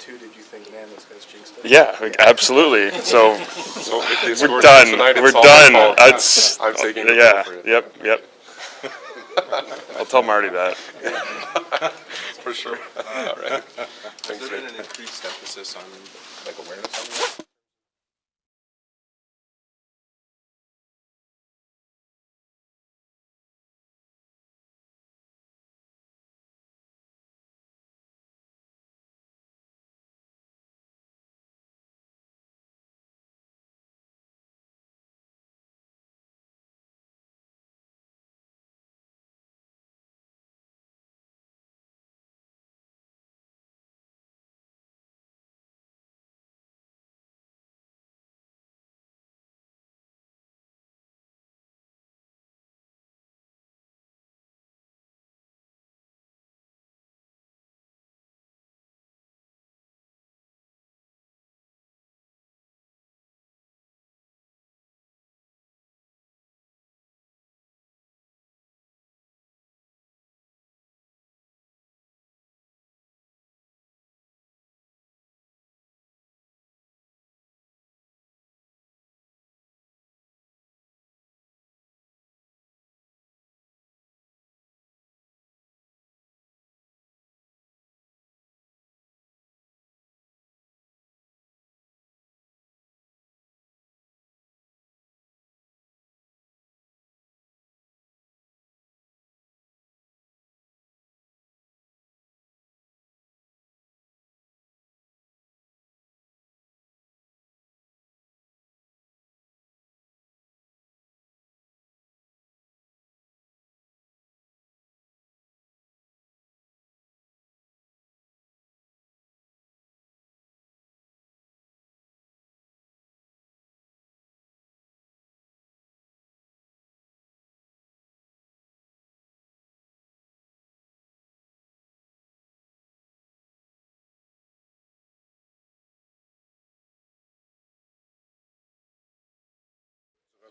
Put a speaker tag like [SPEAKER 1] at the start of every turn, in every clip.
[SPEAKER 1] 2, did you think, man, this guy's jinxed it?
[SPEAKER 2] Yeah, absolutely. So
[SPEAKER 3] if
[SPEAKER 2] we're done.
[SPEAKER 3] Tonight,
[SPEAKER 2] We're done.
[SPEAKER 3] That's I'm taking the
[SPEAKER 2] yeah.
[SPEAKER 3] for it.
[SPEAKER 2] Yep. I'll tell Marty that.
[SPEAKER 3] For sure. All right.
[SPEAKER 1] Has there been an increased emphasis on like awareness on that?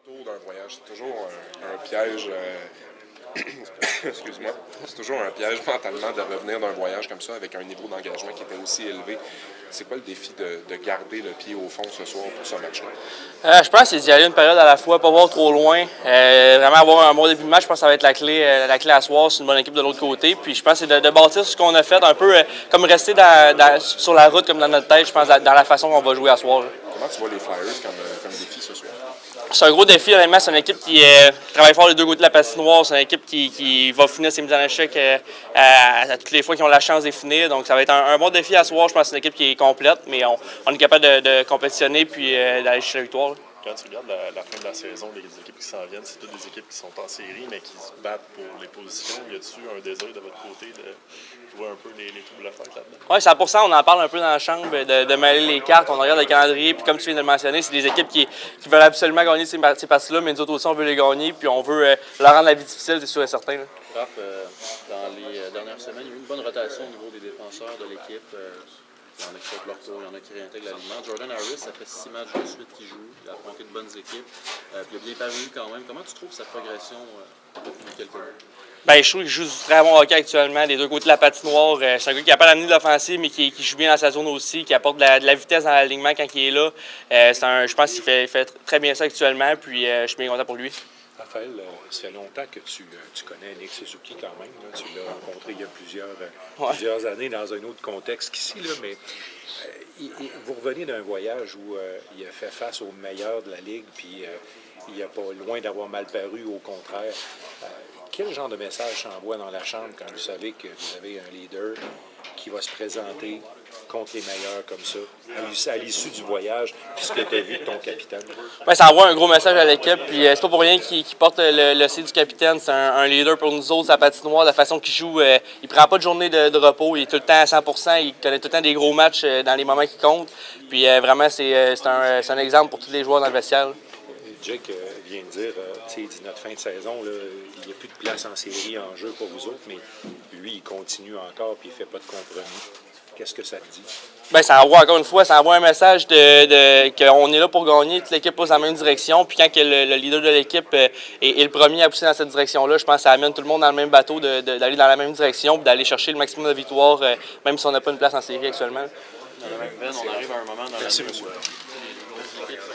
[SPEAKER 3] Retour d'un voyage, c'est toujours un piège. Excuse-moi. C'est toujours un piège mentalement de revenir d'un voyage comme ça avec un niveau d'engagement qui était aussi élevé. C'est quoi le défi de garder le pied au fond ce soir pour ce match-là?
[SPEAKER 4] Je pense que c'est d'y aller une période à la fois, pas voir trop loin. Vraiment avoir un bon début de match, je pense que ça va être la clé à soir. C'est une bonne équipe de l'autre côté. Puis je pense que c'est de bâtir ce qu'on a fait, un peu comme rester sur la route, comme dans notre tête, je pense, dans la façon qu'on va jouer à soir.
[SPEAKER 3] Comment tu vois les Flyers comme défi ce soir?
[SPEAKER 4] C'est un gros défi, honnêtement. C'est une équipe qui travaille fort les deux côtés de la patinoire. C'est une équipe qui va finir ses mises en échec à toutes les fois qu'ils ont la chance de finir. Donc, ça va être un bon défi à soir. Je pense que c'est une équipe qui est complète, mais on est capable de compétitionner puis d'aller chercher la victoire.
[SPEAKER 5] Quand tu regardes la fin de la saison, les équipes qui s'en viennent, c'est toutes des équipes qui sont en série, mais qui se battent pour les positions. Y a-t-il un désir de votre côté de jouer un peu les double fêtes là-dedans?
[SPEAKER 4] Oui, 100%. On en parle un peu dans la chambre, de mêler les cartes. On regarde le calendrier, puis comme tu viens de le mentionner, c'est des équipes qui veulent absolument gagner ces parties-là, mais nous autres aussi, on veut les gagner, puis on veut leur rendre la vie difficile, c'est sûr et certain. Là.
[SPEAKER 6] Raph, dans les dernières semaines, il y a eu une bonne rotation au niveau des défenseurs de l'équipe. Il y en a qui sortent leur tour, il y en a qui réintègrent l'alignement. Jordan Harris, ça fait 6 matchs de suite qu'il joue. Il a affronté de bonnes équipes. Puis il a bien paru quand même. Comment tu trouves sa progression depuis quelques mois?
[SPEAKER 4] Bien, je trouve qu'il joue du très bon hockey actuellement, des deux côtés de la patinoire. C'est un gars qui n'a pas d'amener de l'offensive, mais qui joue bien dans sa zone aussi, qui apporte de la vitesse dans l'alignement quand il est là. Je pense qu'il fait très bien ça actuellement, puis je suis bien content pour lui.
[SPEAKER 7] Raphaël, ça fait longtemps que tu connais Nick Suzuki quand même. Là. Tu l'as rencontré il y a plusieurs années dans un autre contexte qu'ici, là, mais vous revenez d'un voyage où il a fait face aux meilleurs de la Ligue, puis il n'est pas loin d'avoir mal paru, au contraire. Quel genre de message s'envoie dans la chambre quand vous savez que vous avez un leader qui va se présenter contre les meilleurs comme ça, à l'issue du voyage, puisque tu as vu ton capitaine?
[SPEAKER 4] Bien, ça envoie un gros message à l'équipe, puis c'est pas pour rien qu'il porte le C du capitaine. C'est un leader pour nous autres, sa patinoire, la façon qu'il joue. Il prend pas de journée de repos, il est tout le temps à 100%, il connaît tout le temps des gros matchs dans les moments qui comptent. Puis vraiment, c'est un exemple pour tous les joueurs dans le vestiaire. Là.
[SPEAKER 7] Jake vient de dire, il dit notre fin de saison, là, il n'y a plus de place en série en jeu pour vous autres, mais lui, il continue encore et il ne fait pas de compromis. Qu'est-ce que ça te dit? Bien,
[SPEAKER 4] ça envoie, encore une fois, ça envoie un message qu'on est là pour gagner, toute l'équipe pousse dans la même direction, puis quand le leader de l'équipe est le premier à pousser dans cette direction-là, je pense que ça amène tout le monde dans le même bateau, d'aller dans la même direction, puis d'aller chercher le maximum de victoires, même si on n'a pas une place en série actuellement.
[SPEAKER 6] Dans la même veine, on arrive à un moment dans l'année
[SPEAKER 7] Merci,
[SPEAKER 6] où
[SPEAKER 7] monsieur.
[SPEAKER 6] les grosses équipes sont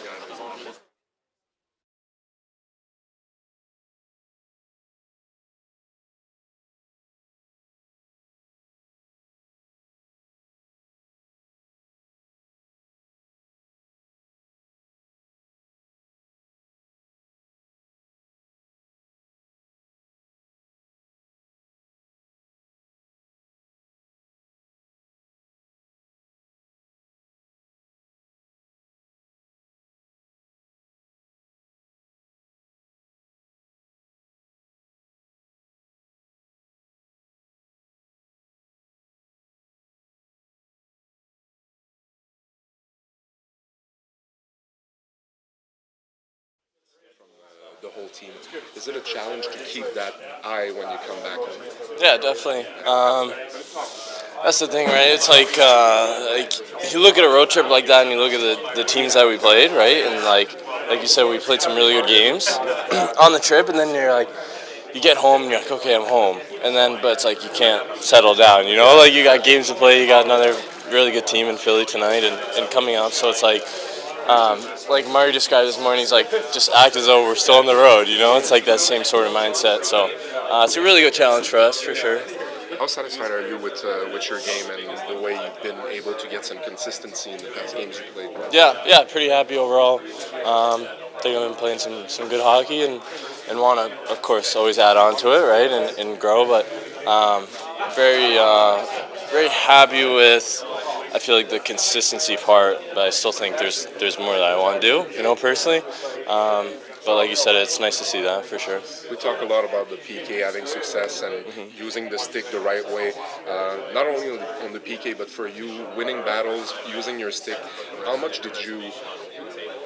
[SPEAKER 3] The whole team. Is it a challenge to keep that eye when you come back home?
[SPEAKER 4] Yeah, definitely. That's the thing, right? It's like you look at a road trip like that, and you look at the teams that we played, right? And like you said, we played some really good games on the trip, and then you're like, you get home, and you're like, okay, I'm home, and then but it's like you can't settle down, you know? Like you got games to play, you got another really good team in Philly tonight, and coming up, so it's like Murray described this morning, he's like, just act as though we're still on the road, you know? It's like that same sort of mindset. So it's a really good challenge for us, for sure.
[SPEAKER 3] How satisfied are you with your game and the way you've been able to get some consistency in the past games you played?
[SPEAKER 4] Yeah, pretty happy overall. I think I've been playing some good hockey and want to, of course, always add on to it, right, and grow. But very happy with, I feel like, the consistency part, but I still think there's more that I want to do, you know, personally. But like you said, it's nice to see that for sure.
[SPEAKER 3] We talk a lot about the PK having success and using the stick the right way, not only on the PK, but for you winning battles using your stick.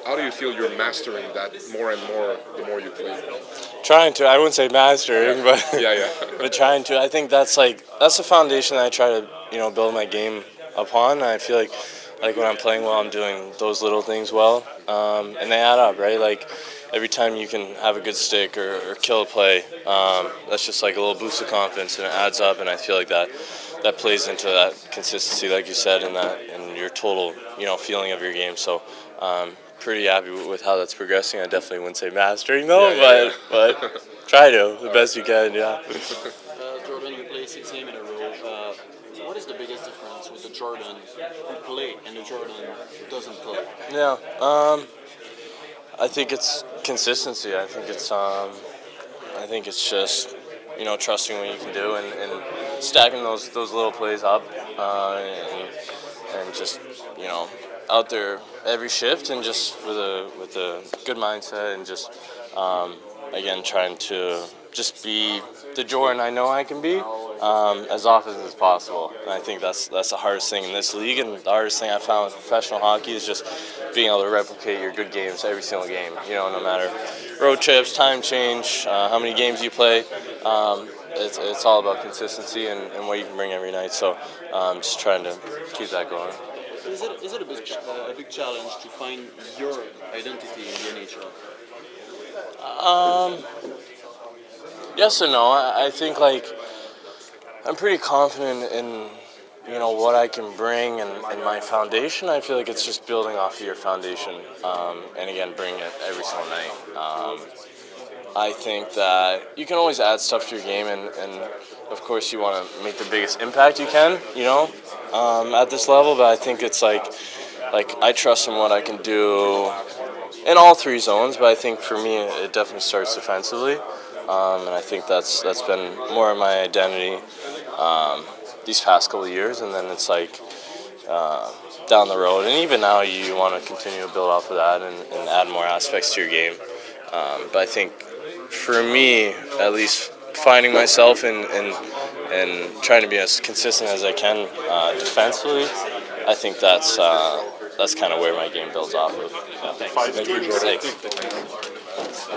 [SPEAKER 3] How do you feel you're mastering that more and more the more you play?
[SPEAKER 4] Trying to, I wouldn't say mastering, but
[SPEAKER 3] Yeah.
[SPEAKER 4] but trying to. I think that's the foundation that I try to build my game upon. I feel like when I'm playing well, I'm doing those little things well, and they add up, right? Like every time you can have a good stick or kill a play, that's just like a little boost of confidence, and it adds up. And I feel like that plays into that consistency, like you said, and your total feeling of your game. So. Pretty happy with how that's progressing. I definitely wouldn't say mastering though, but try to the best you can. Yeah.
[SPEAKER 6] Jordan, you play 6 games in a row. What is the biggest difference with the Jordan who play and the Jordan who doesn't play?
[SPEAKER 4] Yeah. I think it's consistency. I think it's just trusting what you can do and stacking those little plays up and just out there every shift and just with a good mindset and just again trying to just be the Jordan I know I can be as often as possible. And I think that's the hardest thing in this league, and the hardest thing I found with professional hockey is just being able to replicate your good games every single game. No matter road trips, time change, how many games you play. It's all about consistency and what you can bring every night. So just trying to keep that going.
[SPEAKER 6] Is it a big challenge to find your identity in the NHL?
[SPEAKER 4] Yes and no. I think I'm pretty confident in what I can bring and my foundation. I feel like it's just building off of your foundation and again bringing it every single night. I think that you can always add stuff to your game and of course you want to make the biggest impact you can, at this level. But I think it's like I trust in what I can do in all 3 zones. But I think for me it definitely starts defensively, and I think that's been more of my identity these past couple of years. And then it's down the road, and even now you want to continue to build off of that and add more aspects to your game. But I think for me, at least, finding myself and trying to be as consistent as I can defensively, I think that's kind of where my game builds off of. Yeah.
[SPEAKER 3] Thank you, Jordan.
[SPEAKER 4] Thanks.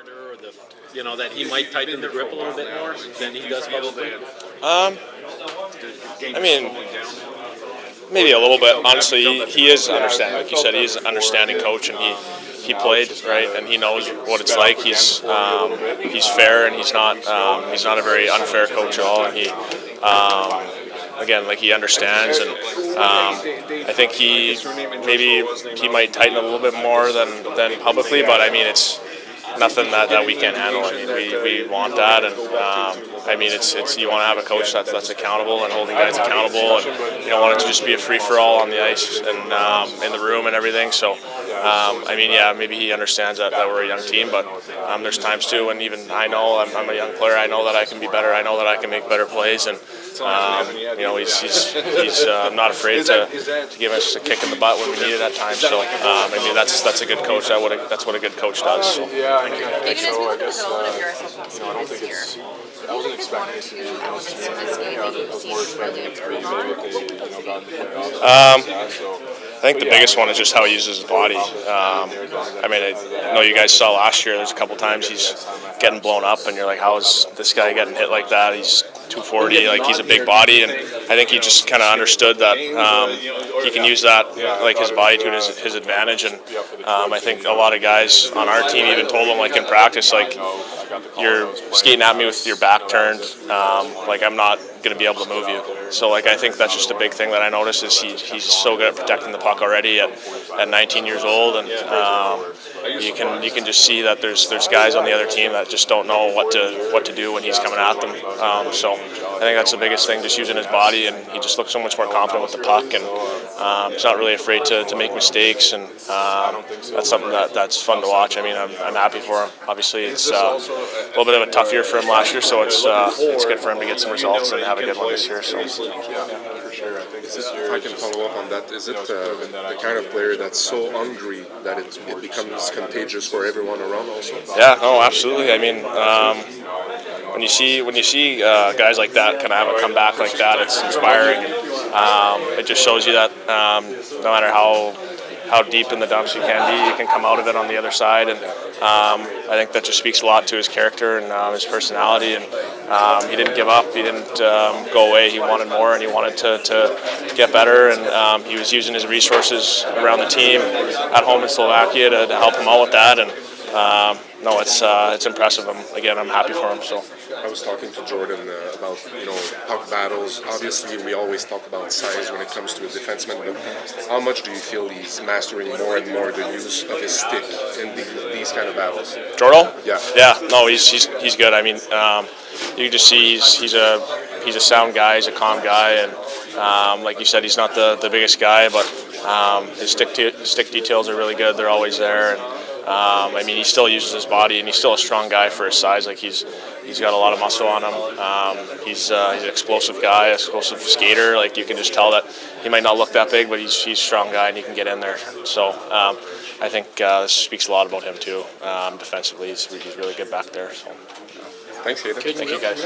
[SPEAKER 8] harder, or that he might tighten the grip a little bit more than he does publicly?
[SPEAKER 2] I mean, maybe a little bit. Honestly, he is understanding. Like you said, he is an understanding coach, and he played right, and he knows what it's like. He's fair, and he's not a very unfair coach at all. And he again, like, he understands, and I think he might tighten a little bit more than publicly, but I mean, it's nothing that we can't handle. I mean, we want that, and I mean, it's you want to have a coach that's accountable and holding guys accountable, and you don't want it to just be a free for all on the ice and in the room and everything. So I mean, yeah, maybe he understands that we're a young team, but there's times too, and even I know I'm a young player. I know that I can be better. I know that I can make better plays, and you know, he's not afraid to give us a kick in the butt when we need it at times. So I mean, that's a good coach. That's what a good coach does. So.
[SPEAKER 9] Even as we look at a lot of your SL this year, what are one or two elements to this game that you've seen really improve on?
[SPEAKER 2] I think the biggest one is just how he uses his body. I mean, I know you guys saw last year, there's a couple times he's getting blown up, and you're like, how is this guy getting hit like that? He's 240, like, he's a big body, and I think he just kind of understood that he can use that, like, his body to his advantage, and I think a lot of guys on our team even told him, like, in practice, like, you're skating at me with your back turned, like, I'm not going to be able to move you. So, like, I think that's just a big thing that I noticed is he's so good at protecting the puck already at 19 years old, and you can just see that there's guys on the other team that just don't know what to do when he's coming at them. So I think that's the biggest thing, just using his body, and he just looks so much more confident with the puck, and he's not really afraid to make mistakes, and that's something that's fun to watch. I mean, I'm happy for him. Obviously, it's a little bit of a tough year for him last year, so it's good for him to get some results and have a good one this year. So.
[SPEAKER 3] If I can follow up on that, is it the kind of player that's so hungry that it becomes contagious for everyone around also?
[SPEAKER 2] Yeah, no, absolutely. I mean, when you see guys like that kind of have a comeback like that, it's inspiring. It just shows you that no matter how deep in the dumps you can come out of it on the other side, and I think that just speaks a lot to his character and his personality, and he didn't give up, he didn't go away, he wanted more, and he wanted to get better, and he was using his resources around the team at home in Slovakia to help him out with that, and no, it's impressive. I'm happy for him. So
[SPEAKER 3] I was talking to Jordan about puck battles. Obviously, we always talk about size when it comes to a defenseman, but how much do you feel he's mastering more and more the use of his stick in these kind of battles?
[SPEAKER 2] Jordan?
[SPEAKER 3] Yeah.
[SPEAKER 2] Yeah. No, he's good. I mean, you just see he's a sound guy. He's a calm guy, and like you said, he's not the biggest guy, but his stick details are really good. They're always there, and I mean, he still uses his body, and he's still a strong guy for his size. Like, he's got a lot of muscle on him. He's an explosive guy, explosive skater. Like, you can just tell that he might not look that big, but he's a strong guy, and he can get in there. So I think this speaks a lot about him too. Defensively, he's really good back there. So.
[SPEAKER 3] Thanks, Kaiden.
[SPEAKER 2] Thank you, guys.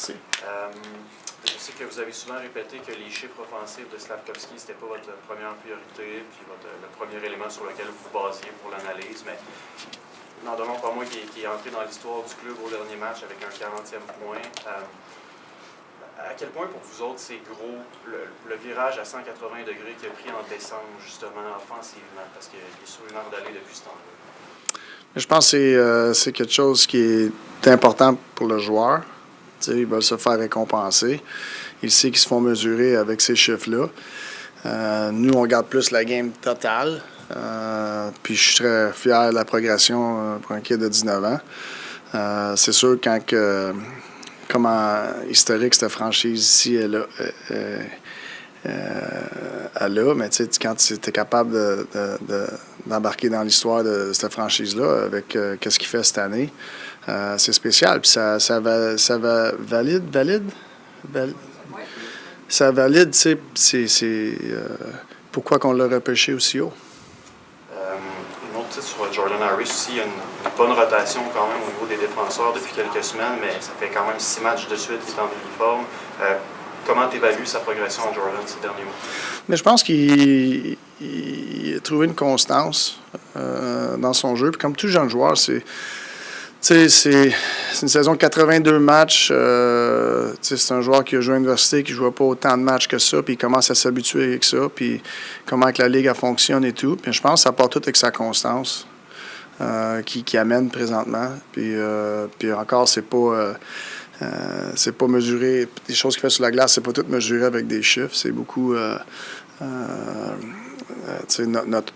[SPEAKER 10] Merci.
[SPEAKER 6] Je sais que vous avez souvent répété que les chiffres offensifs de Slavkovski, c'était pas votre première priorité, puis le premier élément sur lequel vous vous basiez pour l'analyse, mais n'en demeure pas moins qu'il est entré dans l'histoire du club au dernier match avec un 40e point. À quel point pour vous autres c'est gros le virage à 180 degrés qu'il a pris en décembre, justement, offensivement, parce qu'il est sur une heure d'aller depuis ce temps-là?
[SPEAKER 10] Je pense que c'est quelque chose qui est important pour le joueur. T'sais, ils veulent se faire récompenser. Ils savent qu'ils se font mesurer avec ces chiffres-là. Nous, on regarde plus la game totale. Puis je suis très fier de la progression pour un kid de 19 ans. C'est sûr, comment historique cette franchise ici elle a, mais quand tu es capable d'embarquer dans l'histoire de cette franchise-là avec qu'est-ce qu'il fait cette année, c'est spécial. Puis ça valide, tu sais, pourquoi qu'on l'a repêché aussi haut.
[SPEAKER 6] Une autre titre sur Jordan Harris aussi, il y a une bonne rotation quand même au niveau des défenseurs depuis quelques semaines, mais ça fait quand même 6 matchs de suite qu'il est en uniforme. Comment tu évalues sa progression en Jordan ces derniers mois?
[SPEAKER 10] Mais je pense qu'il a trouvé une constance dans son jeu. Puis comme tout jeune joueur, c'est une saison de 82 matchs. C'est un joueur qui a joué à l'université, qui ne jouait pas autant de matchs que ça, puis il commence à s'habituer avec ça, puis comment que la Ligue fonctionne et tout. Puis je pense que ça part tout avec sa constance qui amène présentement. Puis encore, c'est pas mesuré. Les choses qu'il fait sur la glace, c'est pas tout mesuré avec des chiffres. C'est beaucoup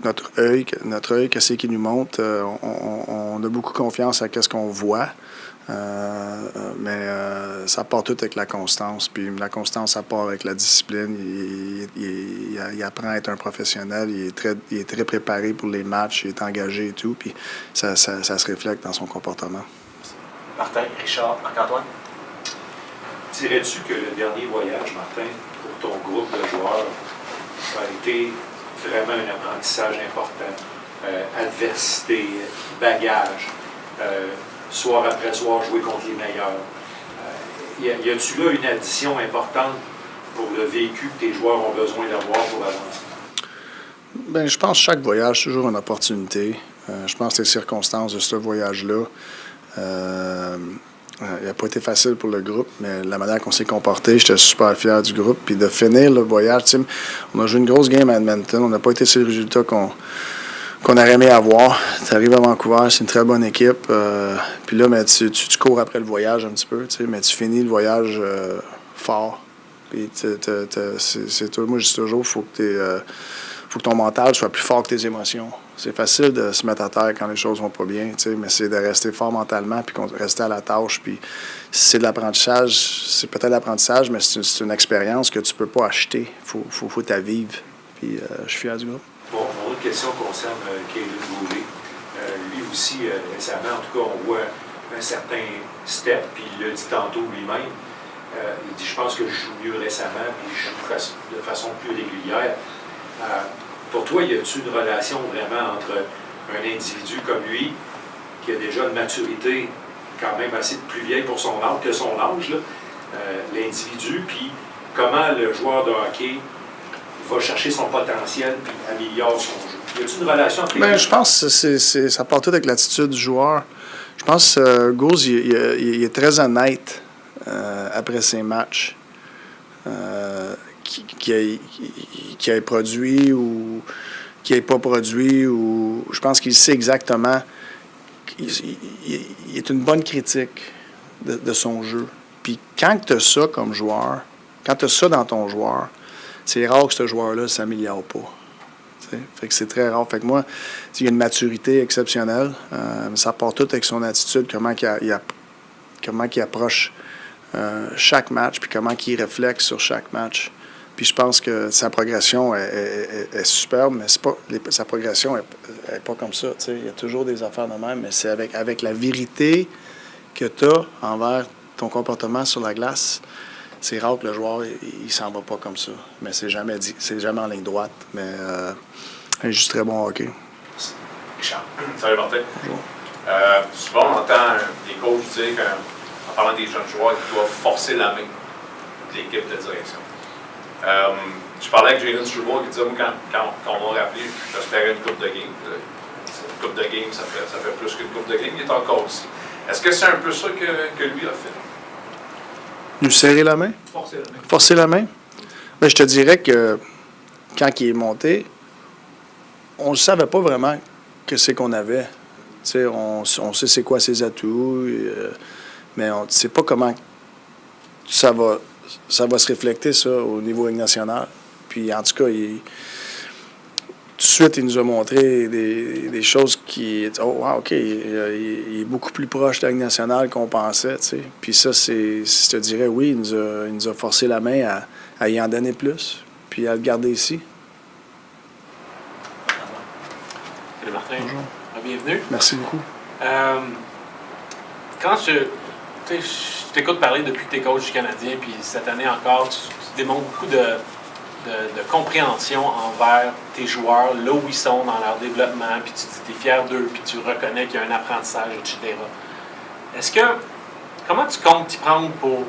[SPEAKER 10] notre œil, qu'est-ce qui nous montre. On a beaucoup confiance à ce qu'on voit. Mais ça part tout avec la constance. Puis la constance, ça part avec la discipline. Il apprend à être un professionnel. Il est très préparé pour les matchs. Il est engagé et tout. Puis ça se reflète dans son comportement.
[SPEAKER 8] Martin, Richard, Marc-Antoine?
[SPEAKER 7] Dirais-tu que le dernier voyage, Martin, pour ton groupe de joueurs, a été vraiment un apprentissage important? Adversité, bagage, soir après soir, jouer contre les meilleurs. Y a-tu là une addition importante pour le vécu que tes joueurs ont besoin d'avoir pour avancer?
[SPEAKER 10] Bien, je pense que chaque voyage, c'est toujours une opportunité. Je pense que les circonstances de ce voyage-là, il n'a pas été facile pour le groupe, mais la manière qu'on s'est comporté, j'étais super fier du groupe. Puis de finir le voyage, on a joué une grosse game à Edmonton. On n'a pas été sur le résultat qu'on aurait aimé avoir. Tu arrives à Vancouver, c'est une très bonne équipe. Puis là, mais tu cours après le voyage un petit peu, mais tu finis le voyage fort. Puis moi, je dis toujours, faut que ton mental soit plus fort que tes émotions. C'est facile de se mettre à terre quand les choses vont pas bien, mais c'est de rester fort mentalement puis de rester à la tâche. Puis si c'est de l'apprentissage, c'est peut-être l'apprentissage, mais c'est une expérience que tu peux pas acheter. Faut t'à vivre. Puis je suis fier du groupe.
[SPEAKER 7] Bon, mon autre question concerne Kaiden Guhle. Lui aussi, récemment, en tout cas, on voit un certain step, puis il l'a dit tantôt lui-même. Il dit, je pense que je joue mieux récemment, puis je joue de façon plus régulière. Pour toi, y a-t-il une relation vraiment entre un individu comme lui, qui a déjà une maturité quand même assez plus vieille pour son âge, que son âge, l'individu, puis comment le joueur de hockey va chercher son potentiel puis améliore son jeu? Y a-t-il une relation entre les deux?
[SPEAKER 10] Je pense que ça part tout avec l'attitude du joueur. Je pense que Goose, il est très honnête après ses matchs. Qui ait produit ou qui n'ait pas produit. Ou je pense qu'il sait exactement. Il est une bonne critique de son jeu. Puis quand tu as ça comme joueur, quand tu as ça dans ton joueur, c'est rare que ce joueur-là ne s'améliore pas. Fait que c'est très rare. Fait que moi, il y a une maturité exceptionnelle. Ça part tout avec son attitude, comment il approche chaque match, puis comment il réfléchit sur chaque match. Puis je pense que sa progression est superbe, mais sa progression n'est pas comme ça. Il y a toujours des affaires de même, mais c'est avec la vérité que tu as envers ton comportement sur la glace. C'est rare que le joueur il s'en va pas comme ça. Mais c'est jamais en ligne droite. Mais il est juste très bon hockey.
[SPEAKER 11] Richard. Salut Martin. Souvent on entend des coachs dire qu'en en parlant des jeunes joueurs qui doivent forcer la main de l'équipe de direction. Je parlais avec Jalen Struble qui disait, moi, quand on m'a rappelé, j'espérais une coupe de game. Une coupe de game, ça fait plus qu'une coupe de game. Il est encore ici. Est-ce que c'est un peu ça que lui a fait?
[SPEAKER 10] Nous serrer la main?
[SPEAKER 11] Forcer la main.
[SPEAKER 10] Forcer la main? Ben, je te dirais que quand il est monté, on ne savait pas vraiment que c'est qu'on avait. T'sais, on sait c'est quoi ses atouts, mais on ne sait pas comment ça va se refléter ça, au niveau national. Puis en tout cas, tout de suite, il nous a montré des choses qui... Oh, wow, OK, il est beaucoup plus proche de la Ligue nationale qu'on pensait. T'sais. Puis ça, je te dirais, oui, il nous a forcé la main à y en donner plus, puis à le garder ici.
[SPEAKER 8] Salut Martin.
[SPEAKER 10] Bonjour.
[SPEAKER 8] Bienvenue.
[SPEAKER 10] Merci beaucoup.
[SPEAKER 8] Quand je t'écoute parler depuis que tu es coach du Canadien, puis cette année encore, tu démontres beaucoup de compréhension envers tes joueurs, là où ils sont dans leur développement, puis tu es fier d'eux, puis tu reconnais qu'il y a un apprentissage, etc. Comment tu comptes t'y prendre pour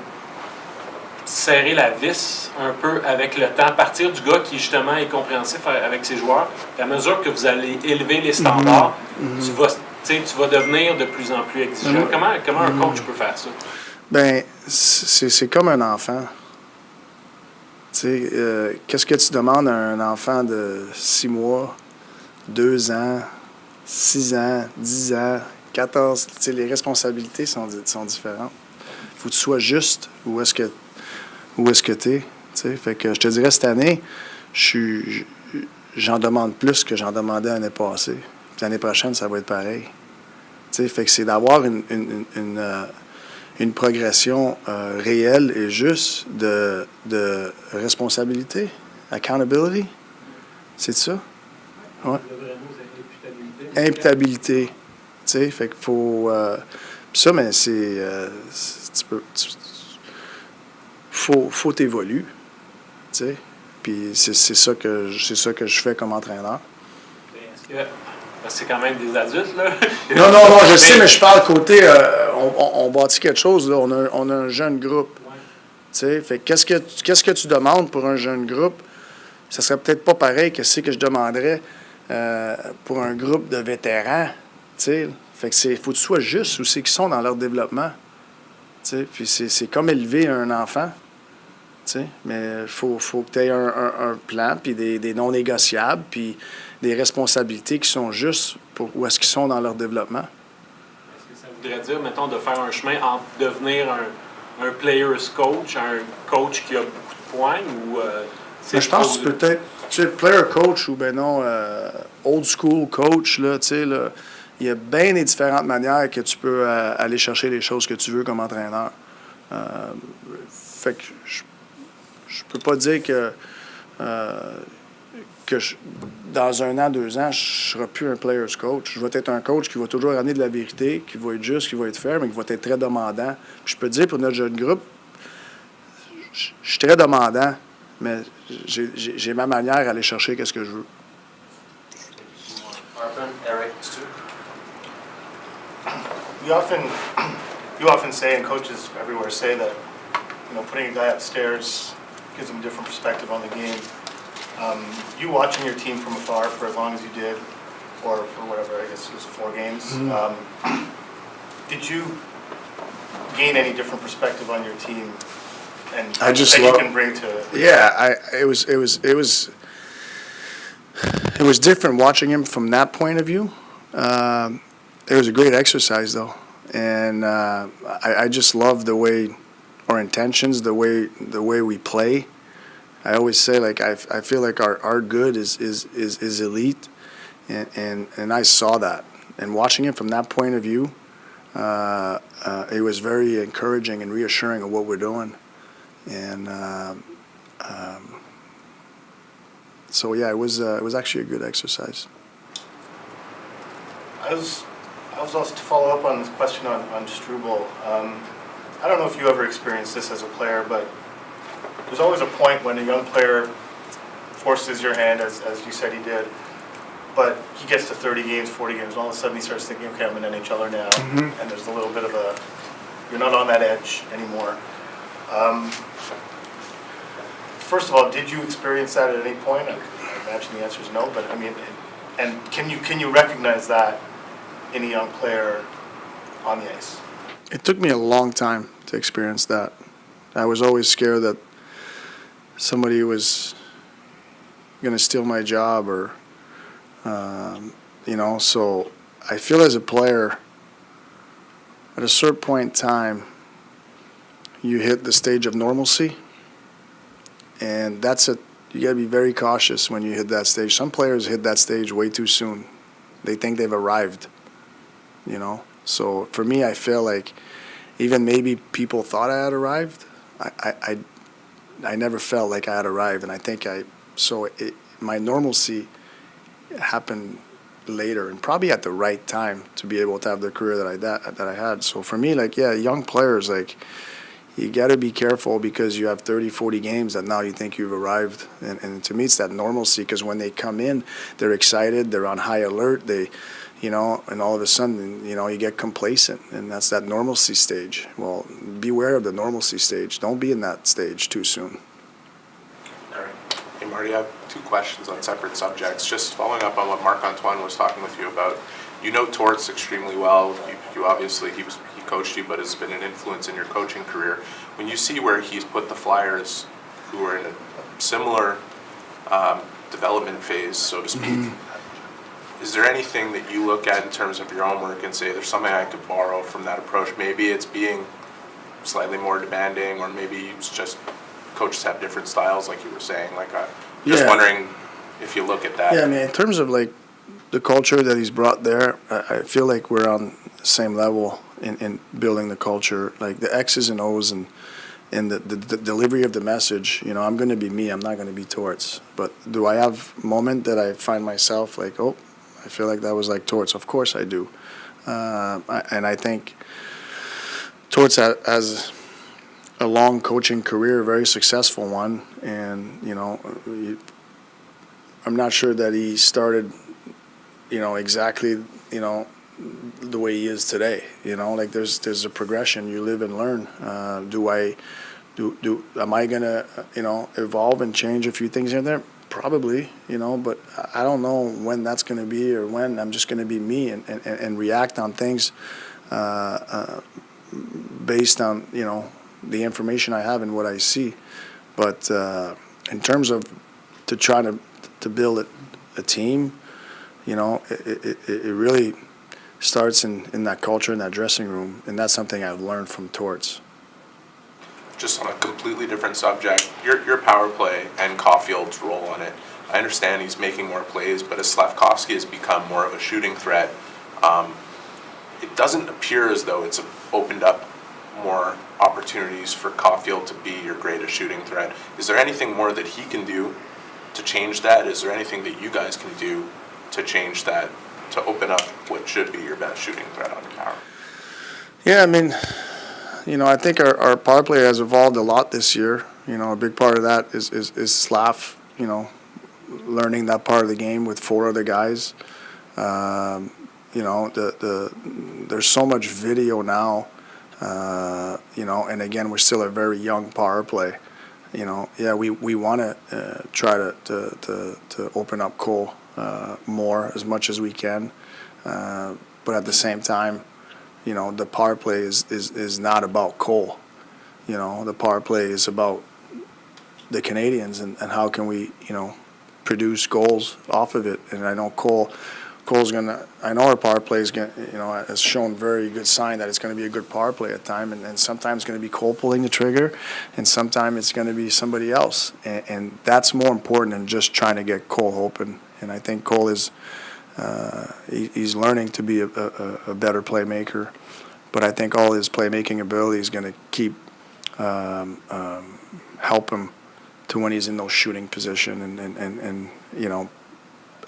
[SPEAKER 8] serrer la vis un peu avec le temps, partir du gars qui justement est compréhensif avec ses joueurs, puis à mesure que vous allez élever les standards, tu vas devenir de plus en plus exigeant. Comment un coach peut faire ça?
[SPEAKER 10] Bien, c'est comme un enfant. Qu'est-ce que tu demandes à un enfant de 6 mois, 2 ans, 6 ans, 10 ans, 14? Les responsabilités sont différentes. Il faut que tu sois juste où est-ce que tu es. Fait que je te dirais, cette année, j'en demande plus que j'en demandais l'année passée. Puis l'année prochaine, ça va être pareil. Fait que c'est d'avoir une progression réelle et juste de responsabilité, accountability. C'est ça? Ouais. Imputabilité. Fait qu'il faut... ça, mais c'est... faut t'évoluer. Puis c'est ça que je fais comme entraîneur.
[SPEAKER 8] C'est quand même des adultes, là.
[SPEAKER 10] Non, je sais, mais je parle côté... on bâtit quelque chose, là. On a un jeune groupe. Ouais. Fait qu'est-ce que tu demandes pour un jeune groupe? Ça serait peut-être pas pareil que ce que je demanderais pour un groupe de vétérans. Fait que faut que tu sois juste où c'est qu'ils sont dans leur développement. Puis c'est comme élever un enfant. Mais il faut que tu aies un plan, puis des non négociables, puis des responsabilités qui sont justes pour où est-ce qu'ils sont dans leur développement.
[SPEAKER 8] Est-ce que ça voudrait dire, mettons, de faire un chemin entre devenir un player's coach, un coach qui a beaucoup de points, ou...
[SPEAKER 10] je pense que peut-être, player coach ou old school coach, là, il y a bien des différentes manières que tu peux aller chercher les choses que tu veux comme entraîneur. Fait que je peux pas dire que dans 1 an, 2 ans, je ne serai plus un player's coach. Je vais être un coach qui va toujours amener de la vérité, qui va être juste, qui va être fair, mais qui va être très demandant. Puis je peux te dire, pour notre jeune groupe, je suis très demandant, mais j'ai ma manière à aller chercher ce que je veux.
[SPEAKER 12] You often say, and coaches everywhere say that, putting a guy upstairs gives them a different perspective on the game. You watching your team from afar for as long as you did, or for whatever, I guess it was 4 games, did you gain any different perspective on your team and that you can bring to?
[SPEAKER 10] Yeah, it was different watching him from that point of view. It was a great exercise though, and I just love the way our intentions, the way we play. I always say, I feel like our good is elite, and I saw that. And watching it from that point of view, it was very encouraging and reassuring of what we're doing. And so yeah, it was actually a good exercise.
[SPEAKER 12] I was also to follow up on this question on Struble. I don't know if you ever experienced this as a player, but there's always a point when a young player forces your hand, as you said he did, but he gets to 30 games, 40 games, and all of a sudden he starts thinking, okay, I'm an NHLer now, and there's a little bit of a, You're not on that edge anymore. First of all, did you experience that at any point? I imagine the answer is no, but I mean, and can you recognize that in a young player on the ice?
[SPEAKER 10] It took me a long time to experience that. I was always scared that somebody was going to steal my job or, so I feel as a player, at a certain point in time, you hit the stage of normalcy, and that's it. You got to be very cautious when you hit that stage. Some players hit that stage way too soon. They think they've arrived, So for me, I feel like even maybe people thought I had arrived. I never felt like I had arrived, and I think my normalcy happened later and probably at the right time to be able to have the career that I had. So for me, young players, you got to be careful because you have 30, 40 games that now you think you've arrived. And to me, it's that normalcy because when they come in, they're excited, they're on high alert, and all of a sudden, you get complacent, and that's that normalcy stage. Well, beware of the normalcy stage. Don't be in that stage too soon.
[SPEAKER 1] All right. Hey, Marty, I have two questions on separate subjects. Just following up on what Marc-Antoine was talking with you about. You know Torts extremely well. You obviously, he coached you, but has been an influence in your coaching career. When you see where he's put the Flyers, who are in a similar development phase, so to speak, is there anything that you look at in terms of your own work and say there's something I could borrow from that approach? Maybe it's being slightly more demanding, or maybe it's just coaches have different styles, like you were saying. Just wondering if you look at that.
[SPEAKER 10] Yeah, I mean, in terms of the culture that he's brought there, I feel like we're on the same level in building the culture, like the X's and O's and the delivery of the message. I'm going to be me. I'm not going to be Torts. But do I have a moment that I find myself I feel like that was like Torts? Of course I do. And I think Torts has a long coaching career, a very successful one. And, I'm not sure that he started, exactly, the way he is today. There's a progression. You live and learn. Am I gonna evolve and change a few things in there? Probably, but I don't know when that's gonna be or when I'm just gonna be me and react on things based on the information I have and what I see. But in terms of to try to build a team, it really starts in that culture, in that dressing room, and that's something I've learned from Torts.
[SPEAKER 1] Just on a completely different subject, your power play and Caulfield's role on it. I understand he's making more plays, but as Slavkovsky has become more of a shooting threat, it doesn't appear as though it's opened up more opportunities for Caulfield to be your greatest shooting threat. Is there anything more that he can do to change that? Is there anything that you guys can do to change that, to open up what should be your best shooting threat on your power?
[SPEAKER 10] Yeah, I mean, I think our power play has evolved a lot this year. A big part of that is Slav, learning that part of the game with 4 other guys. There's so much video now, and again, we're still a very young power play. We want to try to open up Cole more as much as we can, but at the same time, the power play is not about Cole. The power play is about the Canadiens and how can we, produce goals off of it. And I know I know our power play is has shown very good sign that it's going to be a good power play at time, and sometimes it's going to be Cole pulling the trigger, and sometimes it's going to be somebody else. And that's more important than just trying to get Cole open. And I think Cole is he's learning to be a better playmaker, but I think all his playmaking ability is going to keep help him to when he's in those shooting position and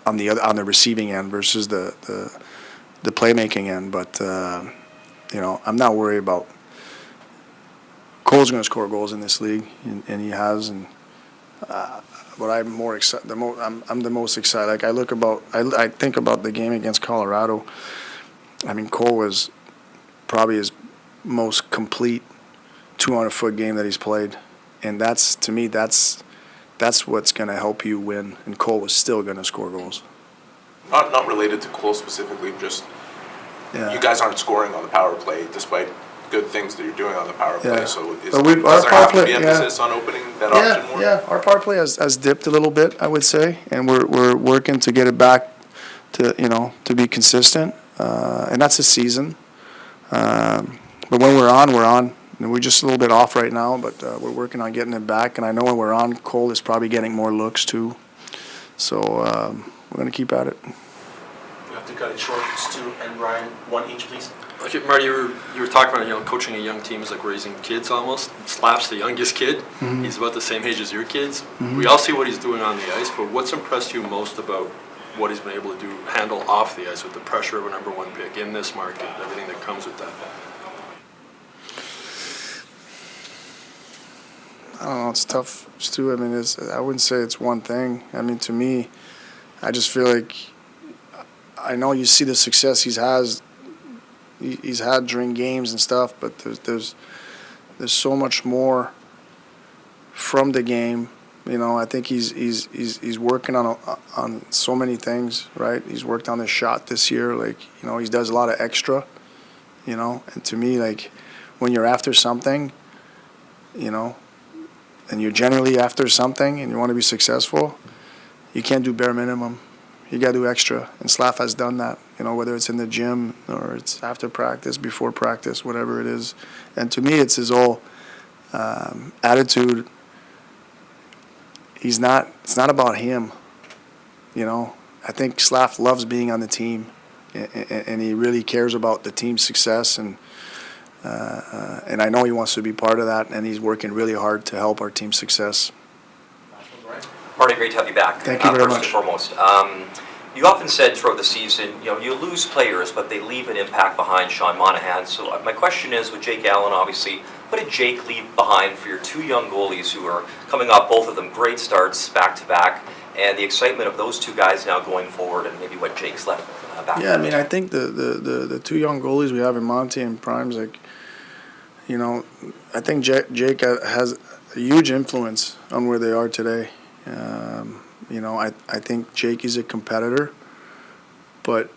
[SPEAKER 10] on the receiving end versus the playmaking end. But I'm not worried about Cole's going to score goals in this league, and he has. And but I'm more excited. I'm the most excited. I think about the game against Colorado. I mean, Cole was probably his most complete 200-foot game that he's played. And that's, to me, that's what's going to help you win. And Cole was still going to score goals.
[SPEAKER 1] Not related to Cole specifically, just
[SPEAKER 10] Yeah.
[SPEAKER 1] you guys aren't scoring on the power play despite good things that you're doing on the power play.
[SPEAKER 10] Yeah.
[SPEAKER 1] So
[SPEAKER 10] But our
[SPEAKER 1] does there
[SPEAKER 10] power
[SPEAKER 1] have to
[SPEAKER 10] play-
[SPEAKER 1] be
[SPEAKER 10] yeah.
[SPEAKER 1] emphasis on opening that option more?
[SPEAKER 10] Yeah, our power play has dipped a little bit, I would say, and we're working to get it back to, to be consistent, and that's a season. But when we're on. And we're just a little bit off right now, but we're working on getting it back. And I know when we're on, Cole is probably getting more looks too. So we're going to keep at it.
[SPEAKER 13] We have to cut it short. Stu and Brian, one each, please.
[SPEAKER 14] Okay, Marty, you were talking about coaching a young team is like raising kids almost. Slap's the youngest kid.
[SPEAKER 10] Mm-hmm.
[SPEAKER 14] He's about the same age as your kids. We all see what he's doing on the ice, but what's impressed you most about what he's been able to handle off the ice with the pressure of a number one pick in this market, everything that comes with that?
[SPEAKER 10] I don't know, it's tough, Stu. I mean, I wouldn't say it's one thing. I mean, to me, I just feel like I know you see the success he's had during games and stuff, but there's so much more from the game. I think he's working on so many things, right? He's worked on his shot this year, he does a lot of extra, and to me, like, when you're after something, and you're generally after something and you want to be successful, you can't do bare minimum. You got to do extra. And Slav has done that, whether it's in the gym or it's after practice, before practice, whatever it is. And to me, it's his whole attitude. It's not about him, I think Slav loves being on the team, and he really cares about the team's success, and I know he wants to be part of that, and he's working really hard to help our team's success.
[SPEAKER 15] Marty, great to have you back.
[SPEAKER 10] Thank you very
[SPEAKER 15] First
[SPEAKER 10] much.
[SPEAKER 15] and foremost, you often said throughout the season, you lose players, but they leave an impact behind. Sean Monahan. So my question is, with Jake Allen, obviously, what did Jake leave behind for your two young goalies who are coming off, both of them great starts back to back, and the excitement of those two guys now going forward, and maybe what Jake's left back?
[SPEAKER 10] Yeah, I mean, I think the two young goalies we have in Monty and Prime's, I think Jake has a huge influence on where they are today. I think Jake is a competitor, but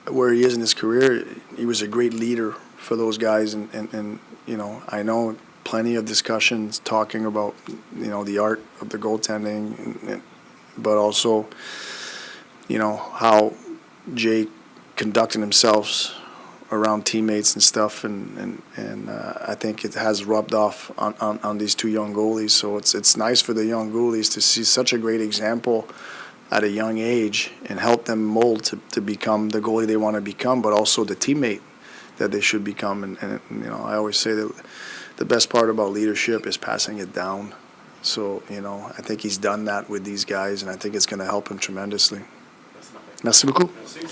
[SPEAKER 10] where he is in his career, he was a great leader for those guys, and I know plenty of discussions talking about the art of the goaltending, but also how Jake conducted himself around teammates and stuff, and I think it has rubbed off on these two young goalies. So it's nice for the young goalies to see such a great example at a young age and help them mold to become the goalie they want to become, but also the teammate that they should become. And I always say that the best part about leadership is passing it down. So I think he's done that with these guys, and I think it's going to help him tremendously. Merci beaucoup.
[SPEAKER 11] Merci.